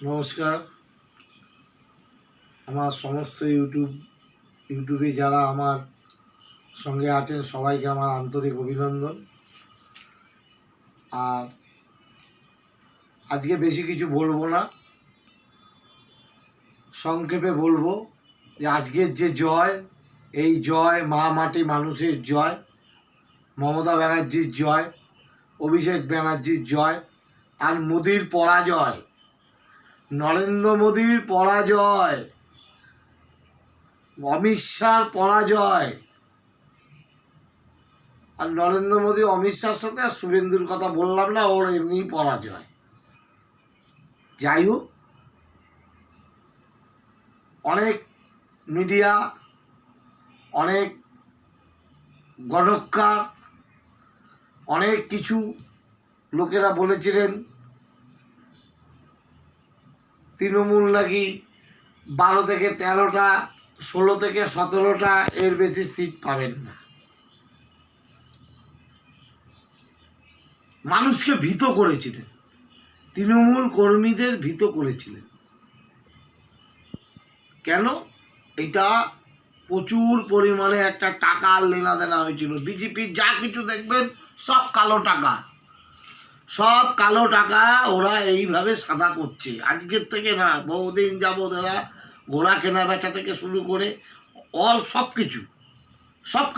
নমস্কার। আমার সমস্ত ইউটিউবে যারা আমার সঙ্গে আছেন সবাইকে আমার আন্তরিক অভিনন্দন। আর আজকে বেশি কিছু বলবো না, সংক্ষেপে বলবো যে আজকের যে জয়, এই জয় মা মাটি মানুষের জয়, মমতা ব্যানার্জির জয়, অভিষেক ব্যানার্জির জয়, আর মোদির পরাজয়, নরেন্দ্র মোদির পরাজয়, অমিত শাহর পরাজয়। আর নরেন্দ্র মোদী অমিত শাহর সাথে আর শুভেন্দুর কথা বললাম না, ওর এমনিই পরাজয়। যাই হোক, অনেক মিডিয়া, অনেক গণকার, অনেক কিছু লোকেরা বলেছিলেন তৃণমূল নাকি 12 থেকে 13টা, 16 থেকে 17টা, এর বেশি সিট পাবেন না। মানুষকে ভীত করেছিলেন, তৃণমূল কর্মীদের ভীত করেছিলেন। কেন? এটা প্রচুর পরিমাণে একটা টাকার লেনাদেনা হয়েছিল। বিজেপির যা কিছু দেখবেন সব কালো টাকা, সব কালো টাকা ওরা এইভাবে সাদা করছে। আজকের থেকে না, বহুদিন যাবৎ এরা ঘোড়া কেনা বেচা থেকে শুরু করে সব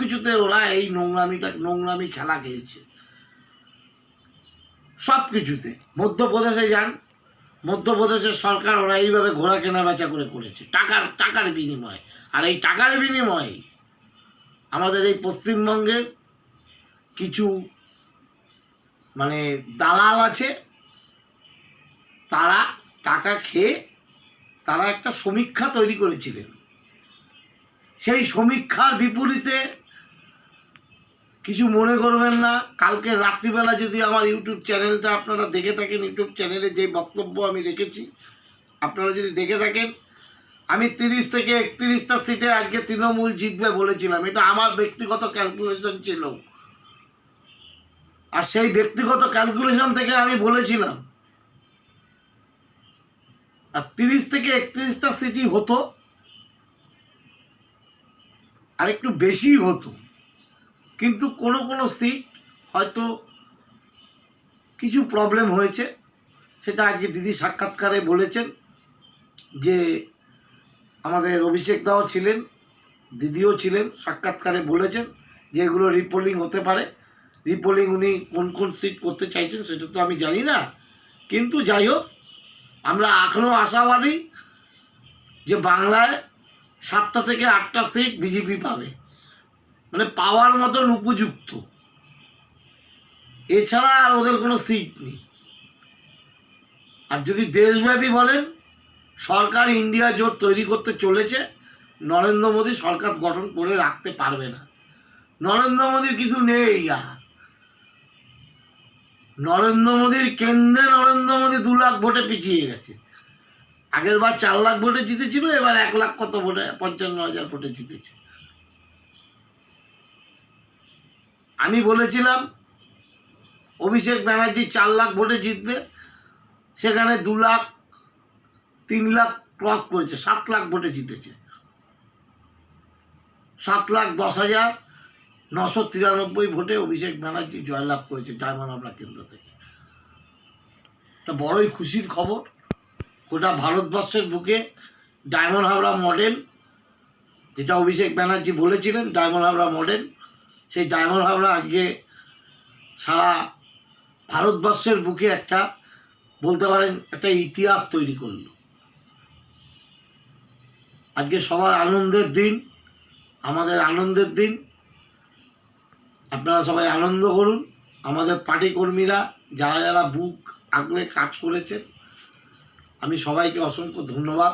কিছুতে ওরা এই নোংরামি খেলা খেলছে। সব কিছুতে মধ্যপ্রদেশে যান, মধ্যপ্রদেশের সরকার ওরা এইভাবে ঘোড়া কেনা বেচা করেছে টাকার বিনিময়ে। আর এই টাকার বিনিময়ে আমাদের এই পশ্চিমবঙ্গের কিছু দালাল আছে, তারা টাকা খেয়ে তারা একটা সমীক্ষা তৈরি করেছিলেন। সেই সমীক্ষার বিপরীতে কিছু মনে করবেন না, কালকে রাত্রিবেলা যদি আমার ইউটিউব চ্যানেলটা আপনারা দেখে থাকেন, ইউটিউব চ্যানেলে যে বক্তব্য আমি রেখেছি আপনারা যদি দেখে থাকেন, আমি 30 থেকে 31টা সিটে আজকে তৃণমূল জিতবে বলেছিলাম। এটা আমার ব্যক্তিগত ক্যালকুলেশন ছিল, আর সেই ব্যক্তিগত ক্যালকুলেশন থেকে আমি বলেছিলাম। আর 30 থেকে 31টা সিটই হতো, আর একটু বেশি হতো, কিন্তু কোনো সিট হয়তো কিছু প্রবলেম হয়েছে। সেটা আজকে দিদি সাক্ষাৎকারে বলেছেন, যে আমাদের অভিষেক দাও ছিলেন, দিদিও ছিলেন, সাক্ষাৎকারে বলেছেন যে এগুলো রিপোলিং হতে পারে। রিপোলিং উনি কোন সিট করতে চাইছেন সেটা তো আমি জানি না, কিন্তু যাই হোক, আমরা এখনও আশাবাদী যে বাংলায় 7টা থেকে 8টা সিট বিজেপি পাবে, পাওয়ার মতন উপযুক্ত। এছাড়া আর ওদের কোনো সিট নেই। আর যদি দেশব্যাপী বলেন, সরকার ইন্ডিয়া জোট তৈরি করতে চলেছে, নরেন্দ্র মোদী সরকার গঠন করে রাখতে পারবে না। নরেন্দ্র মোদীর কিছু নেই। আর নরেন্দ্র মোদীর কেন্দ্রে নরেন্দ্র মোদী 2 লাখ ভোটে পিছিয়ে গেছে। আগের বার 4 লাখ ভোটে জিতেছিল, এবার 1 লাখ কত ভোটে, 55,000 ভোটে জিতেছে। আমি বলেছিলাম অভিষেক ব্যানার্জি 4 লাখ ভোটে জিতবে, সেখানে 2 লাখ 3 লাখ ক্রস করেছে, 7 লাখ ভোটে জিতেছে। 7,10,993 ভোটে অভিষেক ব্যানার্জি জয়লাভ করেছে ডায়মন্ড হাবড়া কেন্দ্র থেকে। এটা বড়ই খুশির খবর। গোটা ভারতবর্ষের বুকে ডায়মন্ড হাবড়া মডেল, যেটা অভিষেক ব্যানার্জি বলেছিলেন ডায়মন্ড হাবড়া মডেল, সেই ডায়মন্ড হাবড়া আজকে সারা ভারতবর্ষের বুকে একটা, বলতে পারেন, একটা ইতিহাস তৈরি করল। আজকে সবার আনন্দের দিন, আমাদের আনন্দের দিন। আপনারা সবাই আনন্দ করুন। আমাদের পার্টি কর্মীরা যারা যারা বুক আগলে কাজ করেছেন, আমি সবাইকে অসংখ্য ধন্যবাদ।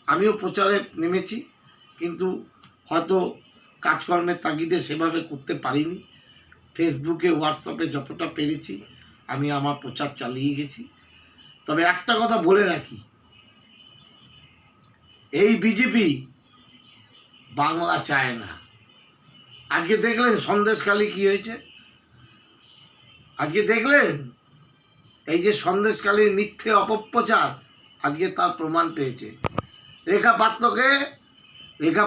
আমিও প্রচারে নেমেছি, কিন্তু হয়তো কাজকর্মের তাগিদে সেভাবে করতে পারিনি। ফেসবুকে, হোয়াটসঅ্যাপে যতটা পেরেছি আমি আমার প্রচার চালিয়ে গেছি। তবে একটা কথা বলে রাখি, এই বিজেপি বাংলা চায় না। আজকে দেখলেন সন্দেশখালি কি হয়েছে? আজকে দেখলেন এই যে সন্দেশকালীর মিথ্যে অপপ্রচার আজকে তার প্রমাণ পেয়েছে। রেখা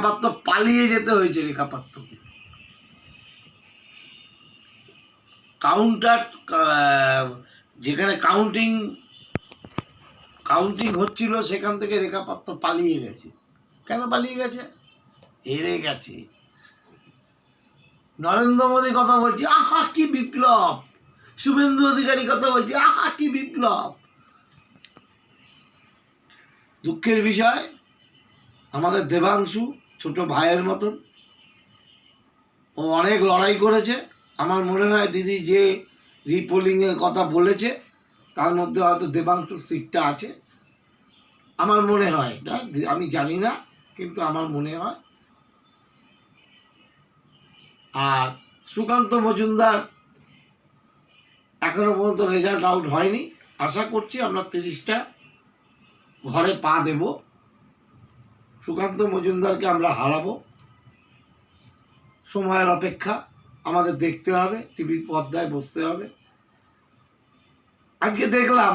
পাত্র পালিয়ে যেতে হয়েছে। রেখা পাত্রকে কাউন্টার যেখানে কাউন্টিং হচ্ছিল সেখান থেকে রেখা পাত্র পালিয়ে গেছে। কেন পালিয়ে গেছে? হেরে গেছে। নরেন্দ্র মোদী কথা বলছে, আহা কি বিপ্লব। শুভেন্দু অধিকারী কথা বলছে, আহা কি বিপ্লব। দুঃখের বিষয়, আমাদের দেবাংশু ছোট ভাইয়ের মতন, ও অনেক লড়াই করেছে। আমার মনে হয় দিদি যে রিপোলিংয়ের কথা বলেছে তার মধ্যে হয়তো দেবাংশুর সিটটা আছে। আমার মনে হয়, আমি জানি না, কিন্তু আমার মনে হয়। আর সুকান্ত মজুমদার এখনো পর্যন্ত রেজাল্ট আউট হয়নি। আশা করছি আমরা 30টা ঘরে পা দেব। সুকান্ত মজুমদারকে আমরা হারাবো। সময়ের অপেক্ষা, আমাদের দেখতে হবে, টিভির পর্দায় বসতে হবে। আজকে দেখলাম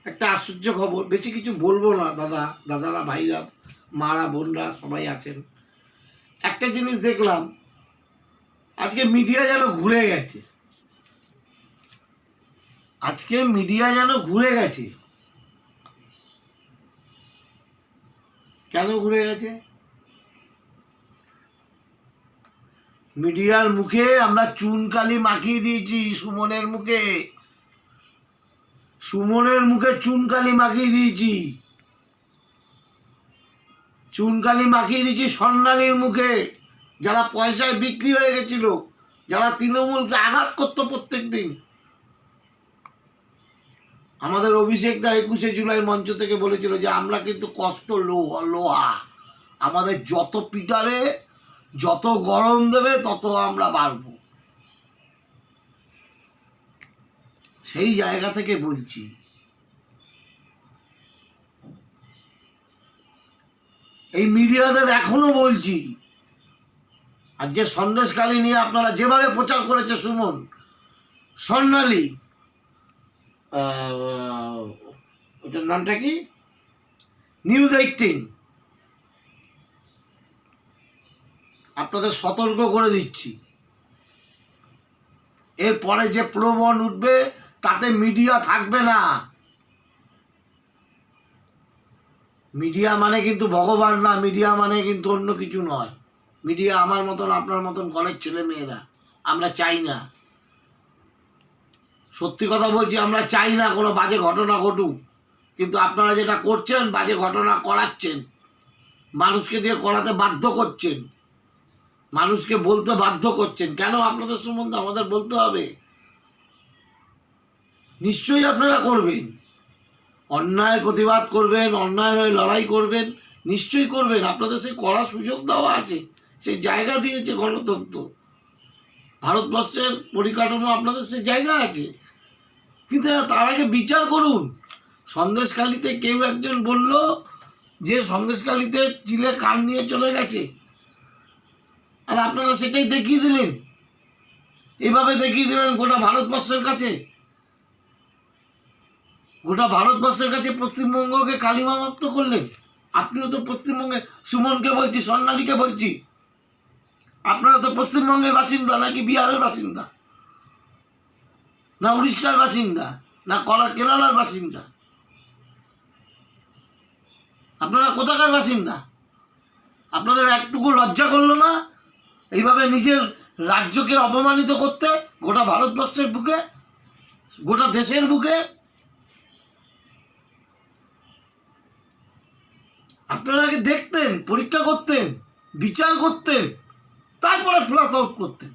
একটা আশ্চর্য খবর, বেশি কিছু বলবো না। দাদারা, ভাইরা, মারা, বোনরা সবাই আছেন। একটা জিনিস দেখলাম, আজকে মিডিয়া যেন ঘুরে গেছে। কেন ঘুরে গেছে? মিডিয়ার মুখে আমরা চুনকালি মাখিয়ে দিয়েছি। সুমনের মুখে চুনকালি মাখিয়ে দিয়েছি। স্বর্ণালীর মুখে, যারা পয়সায় বিক্রি হয়ে গেছিল, যারা তৃণমূলকে আঘাত করতো প্রত্যেক দিন। আমাদের অভিষেকদা 21শে জুলাই মঞ্চ থেকে বলেছিল যে আমরা কিন্তু কষ্ট লোহা, আমাদের যত পিটারে, যত গরম দেবে তত আমরা বাড়বো। সেই জায়গা থেকে বলছি, এই মিডিয়াদের এখনো বলছি, আজকে সন্দেশকালী নিয়ে আপনারা যেভাবে প্রচার করেছে সুমন, স্বর্ণালী, ওটার নামটা কি, নিউজ 18, আপনাদের সতর্ক করে দিচ্ছি, এরপরে যে প্রবণ উঠবে তাতে মিডিয়া থাকবে না। মিডিয়া মানে কিন্তু ভগবান না, মিডিয়া মানে কিন্তু অন্য কিছু নয়। মিডিয়া আমার মতন, আপনার মতন ঘরের ছেলে মেয়েরা। আমরা চাই না, সত্যি কথা বলছি, আমরা চাই না কোনো বাজে ঘটনা ঘটুক। কিন্তু আপনারা যেটা করছেন, বাজে ঘটনা করাচ্ছেন, মানুষকে দিয়ে করাতে বাধ্য করছেন, মানুষকে বলতে বাধ্য করছেন। কেন আপনাদের সম্বন্ধে আমাদের বলতে হবে? নিশ্চয়ই আপনারা করবেন, অন্যায়ের প্রতিবাদ করবেন, অন্যায়ের হয়ে লড়াই করবেন, নিশ্চয়ই করবেন। আপনাদের সেই করার সুযোগ দেওয়া আছে, সেই জায়গা দিয়েছে গণতন্ত্র, ভারতবর্ষের পরিকাঠামো, আপনাদের সেই জায়গা আছে। কিন্তু তার আগে বিচার করুন। সন্দেশখালীতে কেউ একজন বলল যে সন্দেশখালীতে চিলে কান নিয়ে চলে গেছে, আর আপনারা সেটাই দেখিয়ে দিলেন। এভাবে দেখিয়ে দিলেন গোটা ভারতবর্ষের কাছে, পশ্চিমবঙ্গকে কালিমামুক্ত করলেন। আপনিও তো পশ্চিমবঙ্গে, সুমনকে বলছি, স্বর্ণালীকে বলছি, আপনারা তো পশ্চিমবঙ্গের বাসিন্দা, নাকি বিহারের বাসিন্দা, না উড়িষ্যার বাসিন্দা, না কেরালার বাসিন্দা? আপনারা কোথাকার বাসিন্দা? আপনাদের একটুকু লজ্জা করলো না এইভাবে নিজের রাজ্যকে অপমানিত করতে, গোটা ভারতবর্ষের বুকে, গোটা দেশের বুকে? আপনারা আগে দেখতেন, পরীক্ষা করতেন, বিচার করতেন, তারপরে ফ্ল্যাশ আউট করতেন।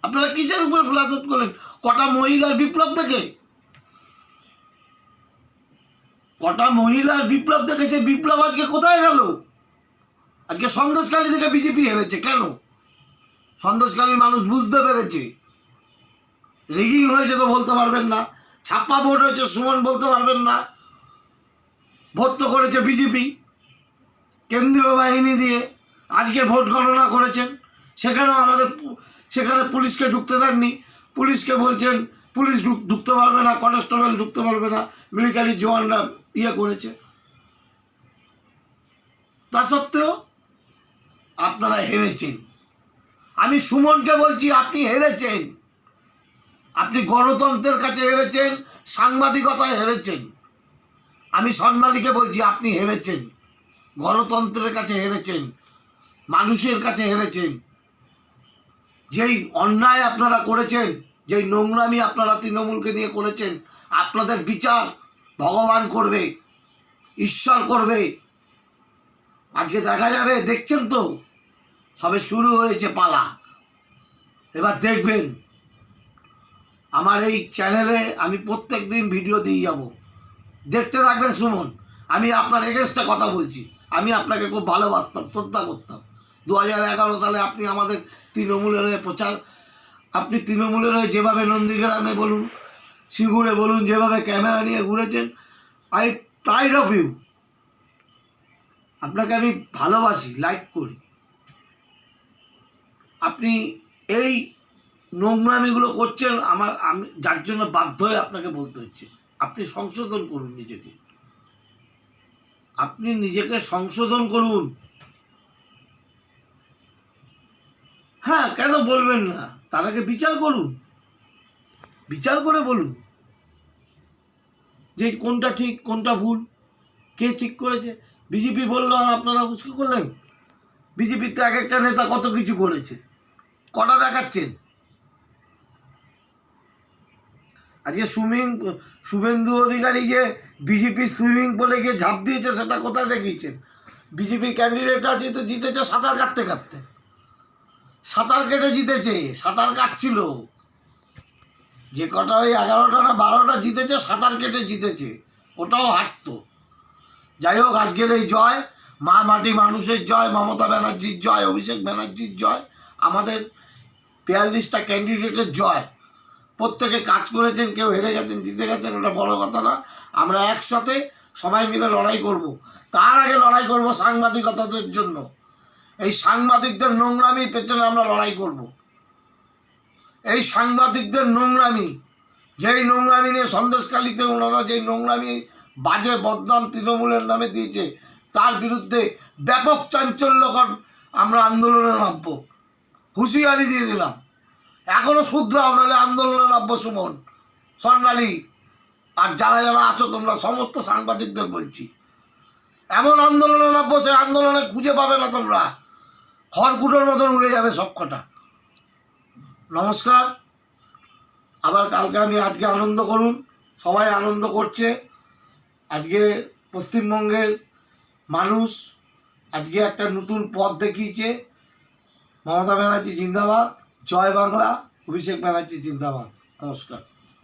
আপনারা কিসের উপরে ফ্ল্যাশ আউট করলেন? কটা মহিলার বিপ্লব থেকে, সেই বিপ্লব আজকে কোথায় গেল? আজকে সন্দেশখালী থেকে বিজেপি হেরেছে। কেন? সন্দেশখালীর মানুষ বুঝতে পেরেছে রিগিং হয়েছে, তো বলতে পারবেন না। ছাপ্পা ভোট হয়েছে, সুমন বলতে পারবেন না। ভোট তো করেছে বিজেপি, কেন্দ্রীয় বাহিনী দিয়ে। আজকে ভোট গণনা করেছেন, সেখানে পুলিশকে ঢুকতে দেননি। পুলিশকে বলছেন পুলিশ ঢুকতে পারবে না, কনস্টেবল ঢুকতে পারবে না, মিলিটারি জওয়ানরা করেছে। তা সত্ত্বেও আপনারা হেরেছেন। আমি সুমনকে বলছি, আপনি হেরেছেন। আপনি গণতন্ত্রের কাছে হেরেছেন, সাংবাদিকতায় হেরেছেন। আমি স্বর্ণালীকে বলছি, আপনি হেরেছেন, গণতন্ত্রের কাছে হেরেছেন, মানুষের কাছে হেরেছেন। যেই অন্যায় আপনারা করেছেন, যেই নোংরামি আপনারা তৃণমূলকে নিয়ে করেছেন, আপনাদের বিচার ভগবান করবে, ঈশ্বর করবে। আজকে দেখা যাবে, দেখছেন তো সবে শুরু হয়েছে পালা, এবার দেখবেন। আমার এই চ্যানেলে আমি প্রত্যেক দিন ভিডিও দিয়ে যাব, দেখতে থাকবেন। সুমন, আমি আপনার এগেনস্টে কথা বলছি। আমি আপনাকে খুব ভালোবাসতাম, শ্রদ্ধা করতাম। 2011 সালে আপনি আমাদের তৃণমূলের হয়ে আপনি তৃণমূলের হয়ে যেভাবে নন্দীগ্রামে বলুন, সিঙ্গুরে বলুন, যেভাবে ক্যামেরা নিয়ে ঘুরেছেন, আই প্রাইড অফ ইউ। আপনাকে আমি ভালোবাসি, লাইক করি। আপনি এই নোংরামিগুলো করছেন, আমি যার জন্য বাধ্য হয়ে আপনাকে বলতে হচ্ছে, আপনি সংশোধন করুন নিজেকে। আপনি নিজেকে সংশোধন করুন। হ্যাঁ, কেন বলবেন না? তার আগে বিচার করুন, বিচার করে বলুন যে কোনটা ঠিক কোনটা ভুল, কে ঠিক করেছে। বিজেপি বললো আর আপনারা উস্কে করলেন। বিজেপির তো এক একটা নেতা কত কিছু করেছে, কটা দেখাচ্ছেন? আজকে শুভেন্দু অধিকারী যে বিজেপি সুইমিং পুলে গিয়ে ঝাঁপ দিয়েছে, সেটা কোথায় দেখিয়েছেন? বিজেপি ক্যান্ডিডেটরা জিতেছে সাঁতার কাটতে কাটতে, সাঁতার কেটে জিতেছে, সাঁতার কাটছিল। যে কটা ওই 11টা না 12টা জিতেছে, সাঁতার কেটে জিতেছে, ওটাও হাঁটতো। যাই হোক, আজকের এই জয় মা মাটি মানুষের জয়, মমতা ব্যানার্জির জয়, অভিষেক ব্যানার্জির জয়, আমাদের 42টা ক্যান্ডিডেটের জয়। প্রত্যেকে কাজ করেছেন, কেউ হেরে গেছেন, জিতে গেছেন, ওটা বড় কথা না। আমরা একসাথে সবাই মিলে লড়াই করব। তার আগে লড়াই করব সাংবাদিকতাদের জন্য। এই সাংবাদিকদের নোংরামির পেছনে আমরা লড়াই করব। এই সাংবাদিকদের নোংরামি, যেই নোংরামি নিয়ে সন্দেশখালিতে ওনারা যেই নোংরামি বাজে বদনাম তৃণমূলের নামে দিয়েছে, তার বিরুদ্ধে ব্যাপক চাঞ্চল্যকর আমরা আন্দোলনে নামব। হুঁশিয়ারি দিয়ে দিলাম, এখনও শুধরাও, নাহলে আন্দোলনে নামবো। সুমন, স্বর্ণালী আর যারা যারা আছো তোমরা, সমস্ত সাংবাদিকদের বলছি, এমন আন্দোলনে নামবো, সে আন্দোলনে খুঁজে পাবে না তোমরা, খড়কুটোর মতন উড়ে যাবে সব কটা। নমস্কার। আবার কালকে আজকে আনন্দ করুন, সবাই আনন্দ করছে। আজকে পশ্চিমবঙ্গের মানুষ আজকে একটা নতুন পথ দেখিয়েছে। মমতা ব্যানার্জি জিন্দাবাদ, জয় বাংলা, অভিষেক ব্যানার্জি জিন্দাবাদ। নমস্কার।